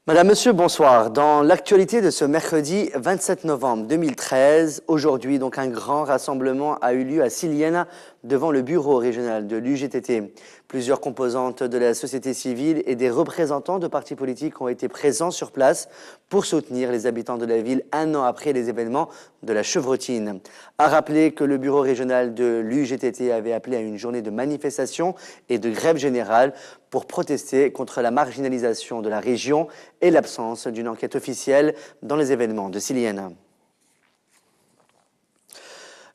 Madame, Monsieur, bonsoir. Dans l'actualité de ce mercredi 27 novembre 2013, aujourd'hui, donc un grand rassemblement a eu lieu à Siliena devant le bureau régional de l'UGTT. Plusieurs composantes de la société civile et des représentants de partis politiques ont été présents sur place pour soutenir les habitants de la ville un an après les événements de la chevrotine. À rappeler que le bureau régional de l'UGTT avait appelé à une journée de manifestation et de grève générale pour protester contre la marginalisation de la région et l'absence d'une enquête officielle dans les événements de Siliena.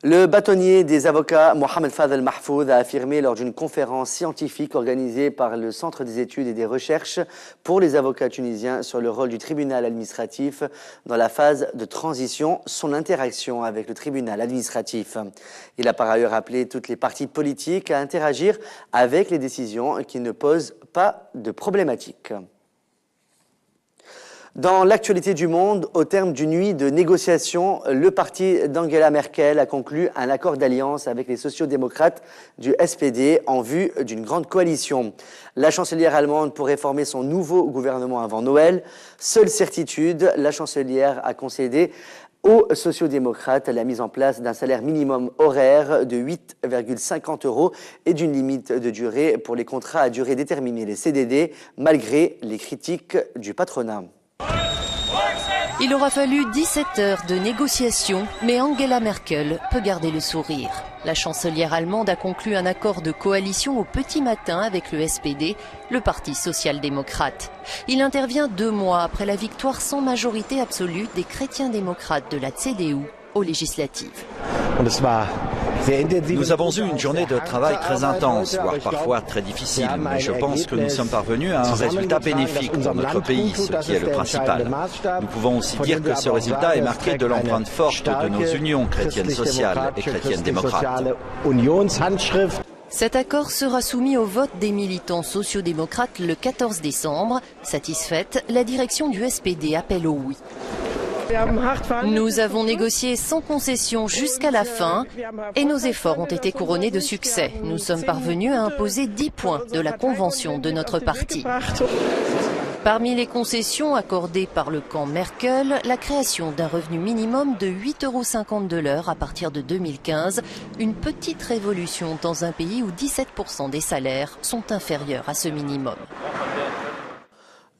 Le bâtonnier des avocats Mohamed Fadel Mahfouz a affirmé lors d'une conférence scientifique organisée par le Centre des études et des recherches pour les avocats tunisiens sur le rôle du tribunal administratif dans la phase de transition, son interaction avec le tribunal administratif. Il a par ailleurs appelé toutes les parties politiques à interagir avec les décisions qui ne posent pas de problématiques. Dans l'actualité du monde, au terme d'une nuit de négociations, le parti d'Angela Merkel a conclu un accord d'alliance avec les sociodémocrates du SPD en vue d'une grande coalition. La chancelière allemande pourrait former son nouveau gouvernement avant Noël. Seule certitude, la chancelière a concédé aux sociodémocrates la mise en place d'un salaire minimum horaire de 8,50 € et d'une limite de durée pour les contrats à durée déterminée, les CDD, malgré les critiques du patronat. Il aura fallu 17 heures de négociations, mais Angela Merkel peut garder le sourire. La chancelière allemande a conclu un accord de coalition au petit matin avec le SPD, le parti social-démocrate. Il intervient 2 mois après la victoire sans majorité absolue des chrétiens-démocrates de la CDU aux législatives. Nous avons eu une journée de travail très intense, voire parfois très difficile, mais je pense que nous sommes parvenus à un résultat bénéfique pour notre pays, ce qui est le principal. Nous pouvons aussi dire que ce résultat est marqué de l'empreinte forte de nos unions chrétiennes sociales et chrétiennes démocrates. Cet accord sera soumis au vote des militants sociodémocrates le 14 décembre. Satisfaite, la direction du SPD appelle au oui. Nous avons négocié sans concession jusqu'à la fin et nos efforts ont été couronnés de succès. Nous sommes parvenus à imposer 10 points de la convention de notre parti. Parmi les concessions accordées par le camp Merkel, la création d'un revenu minimum de 8,50 € de l'heure à partir de 2015, une petite révolution dans un pays où 17% des salaires sont inférieurs à ce minimum.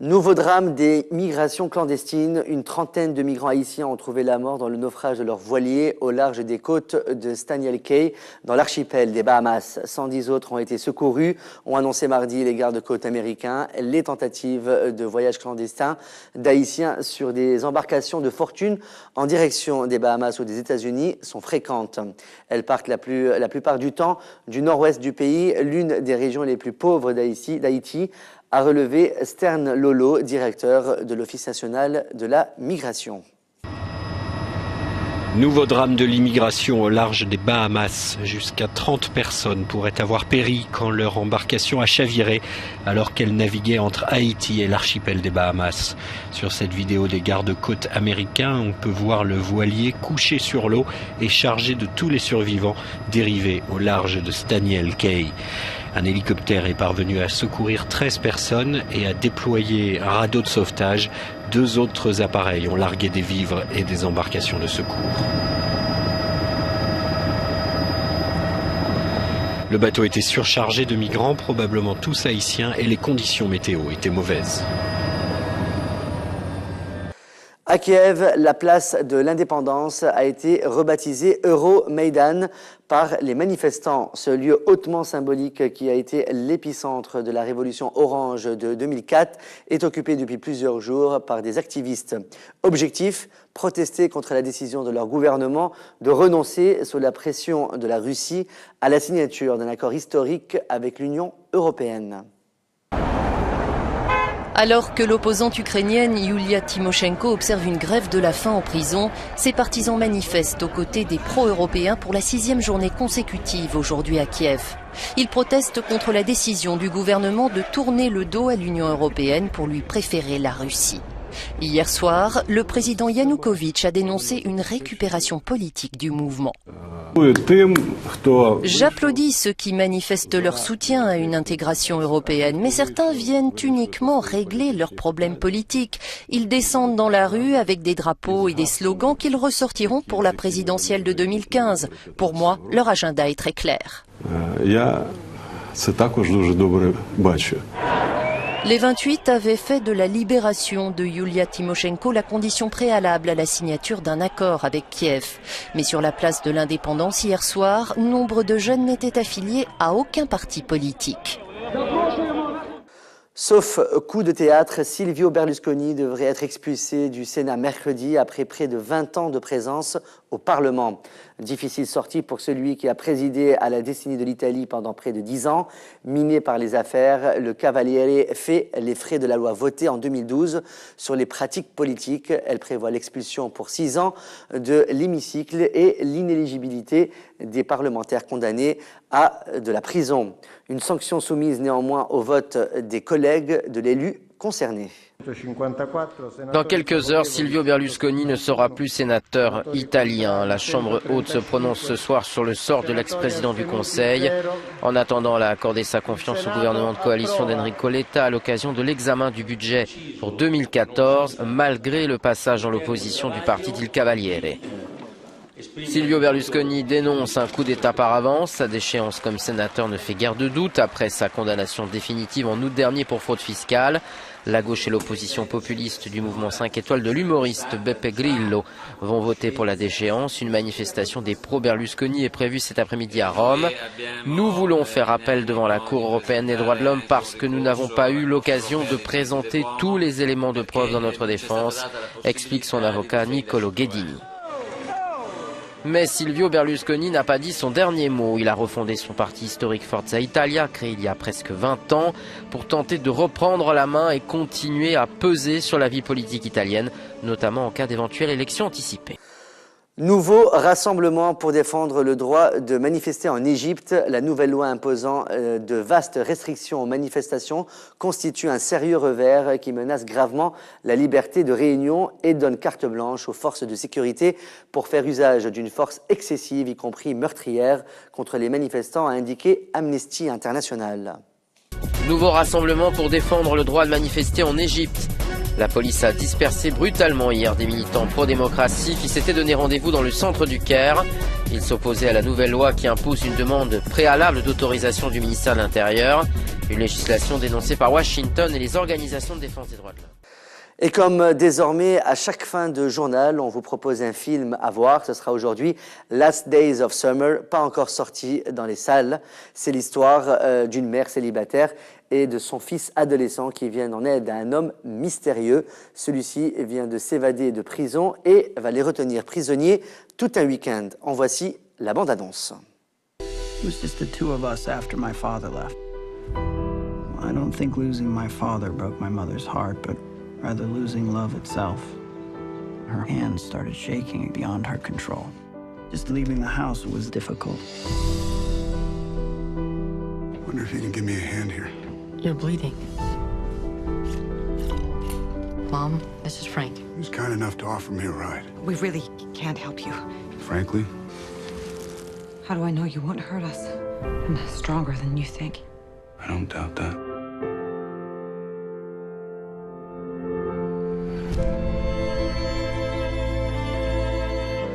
Nouveau drame des migrations clandestines. Une trentaine de migrants haïtiens ont trouvé la mort dans le naufrage de leur voilier au large des côtes de Staniel Cay, dans l'archipel des Bahamas. 110 autres ont été secourus, ont annoncé mardi les gardes-côtes américains. Les tentatives de voyage clandestin d'haïtiens sur des embarcations de fortune en direction des Bahamas ou des États-Unis sont fréquentes. Elles partent la plupart du temps du nord-ouest du pays, l'une des régions les plus pauvres d'Haïti, a relevé Stern Lolo, directeur de l'Office national de la migration. Nouveau drame de l'immigration au large des Bahamas. Jusqu'à 30 personnes pourraient avoir péri quand leur embarcation a chaviré alors qu'elle naviguait entre Haïti et l'archipel des Bahamas. Sur cette vidéo des gardes-côtes américains, on peut voir le voilier couché sur l'eau et chargé de tous les survivants dérivés au large de Staniel Cay. Un hélicoptère est parvenu à secourir 13 personnes et à déployer un radeau de sauvetage. 2 autres appareils ont largué des vivres et des embarcations de secours. Le bateau était surchargé de migrants, probablement tous haïtiens, et les conditions météo étaient mauvaises. À Kiev, la place de l'Indépendance a été rebaptisée Euromaidan par les manifestants. Ce lieu hautement symbolique qui a été l'épicentre de la révolution orange de 2004 est occupé depuis plusieurs jours par des activistes. Objectif, protester contre la décision de leur gouvernement de renoncer, sous la pression de la Russie, à la signature d'un accord historique avec l'Union européenne. Alors que l'opposante ukrainienne Yulia Tymoshenko observe une grève de la faim en prison, ses partisans manifestent aux côtés des pro-européens pour la 6e journée consécutive aujourd'hui à Kiev. Ils protestent contre la décision du gouvernement de tourner le dos à l'Union européenne pour lui préférer la Russie. Hier soir, le président Yanukovych a dénoncé une récupération politique du mouvement. J'applaudis ceux qui manifestent leur soutien à une intégration européenne, mais certains viennent uniquement régler leurs problèmes politiques. Ils descendent dans la rue avec des drapeaux et des slogans qu'ils ressortiront pour la présidentielle de 2015. Pour moi, leur agenda est très clair. Les 28 avaient fait de la libération de Yulia Tymoshenko la condition préalable à la signature d'un accord avec Kiev. Mais sur la place de l'Indépendance hier soir, nombre de jeunes n'étaient affiliés à aucun parti politique. Sauf coup de théâtre, Silvio Berlusconi devrait être expulsé du Sénat mercredi après près de 20 ans de présence au Parlement. Difficile sortie pour celui qui a présidé à la destinée de l'Italie pendant près de 10 ans. Miné par les affaires, le Cavaliere fait les frais de la loi votée en 2012 sur les pratiques politiques. Elle prévoit l'expulsion pour 6 ans de l'hémicycle et l'inéligibilité des parlementaires condamnés à de la prison. Une sanction soumise néanmoins au vote des collègues de l'élu concerné. Dans quelques heures, Silvio Berlusconi ne sera plus sénateur italien. La Chambre haute se prononce ce soir sur le sort de l'ex-président du Conseil. En attendant, elle a accordé sa confiance au gouvernement de coalition d'Enrico Letta à l'occasion de l'examen du budget pour 2014, malgré le passage dans l'opposition du parti Il Cavaliere. Silvio Berlusconi dénonce un coup d'État par avance. Sa déchéance comme sénateur ne fait guère de doute après sa condamnation définitive en août dernier pour fraude fiscale. La gauche et l'opposition populiste du mouvement 5 étoiles de l'humoriste Beppe Grillo vont voter pour la déchéance. Une manifestation des pro-Berlusconi est prévue cet après-midi à Rome. Nous voulons faire appel devant la Cour européenne des droits de l'homme parce que nous n'avons pas eu l'occasion de présenter tous les éléments de preuve dans notre défense, explique son avocat Niccolo Ghedini. Mais Silvio Berlusconi n'a pas dit son dernier mot. Il a refondé son parti historique Forza Italia, créé il y a presque 20 ans, pour tenter de reprendre la main et continuer à peser sur la vie politique italienne, notamment en cas d'éventuelle élection anticipée. Nouveau rassemblement pour défendre le droit de manifester en Égypte. La nouvelle loi imposant de vastes restrictions aux manifestations constitue un sérieux revers qui menace gravement la liberté de réunion et donne carte blanche aux forces de sécurité pour faire usage d'une force excessive, y compris meurtrière, contre les manifestants, a indiqué Amnesty International. Nouveau rassemblement pour défendre le droit de manifester en Égypte. La police a dispersé brutalement hier des militants pro-démocratie qui s'étaient donné rendez-vous dans le centre du Caire. Ils s'opposaient à la nouvelle loi qui impose une demande préalable d'autorisation du ministère de l'Intérieur. Une législation dénoncée par Washington et les organisations de défense des droits de l'homme. Et comme désormais, à chaque fin de journal, on vous propose un film à voir. Ce sera aujourd'hui Last Days of Summer, pas encore sorti dans les salles. C'est l'histoire d'une mère célibataire et de son fils adolescent qui viennent en aide à un homme mystérieux. Celui-ci vient de s'évader de prison et va les retenir prisonniers tout un week-end. En voici la bande-annonce. It was just the two of us after my father left. I don't think losing my father broke my mother's heart, but rather losing love itself. Her hands started shaking beyond her control. Just leaving the house was difficult. Wonder if you can give me a hand here. You're bleeding. Mom, this is Frank. He was kind enough to offer me a ride. We really can't help you. Frankly, How do I know you won't hurt us? I'm stronger than you think. I don't doubt that.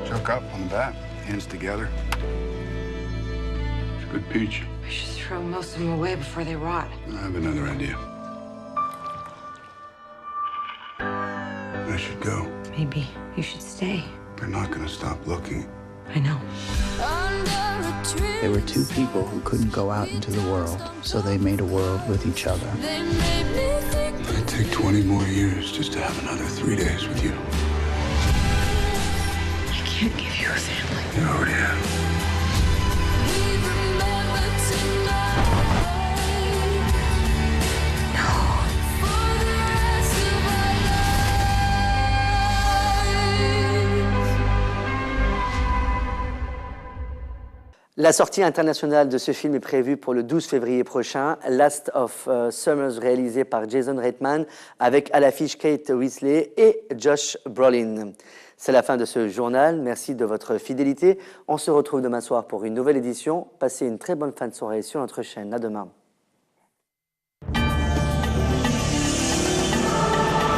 Chuck up on the bat, hands together. It's a good peach. We should throw most of them away before they rot. I have another idea. I should go. Maybe you should stay. They're not gonna stop looking. I know. There were two people who couldn't go out into the world, so they made a world with each other. It'd take 20 more years just to have another 3 days with you. I can't give you a family. You already have. La sortie internationale de ce film est prévue pour le 12 février prochain. Last of Summers, réalisé par Jason Reitman, avec à l'affiche Kate Winslet et Josh Brolin. C'est la fin de ce journal. Merci de votre fidélité. On se retrouve demain soir pour une nouvelle édition. Passez une très bonne fin de soirée sur notre chaîne. À demain.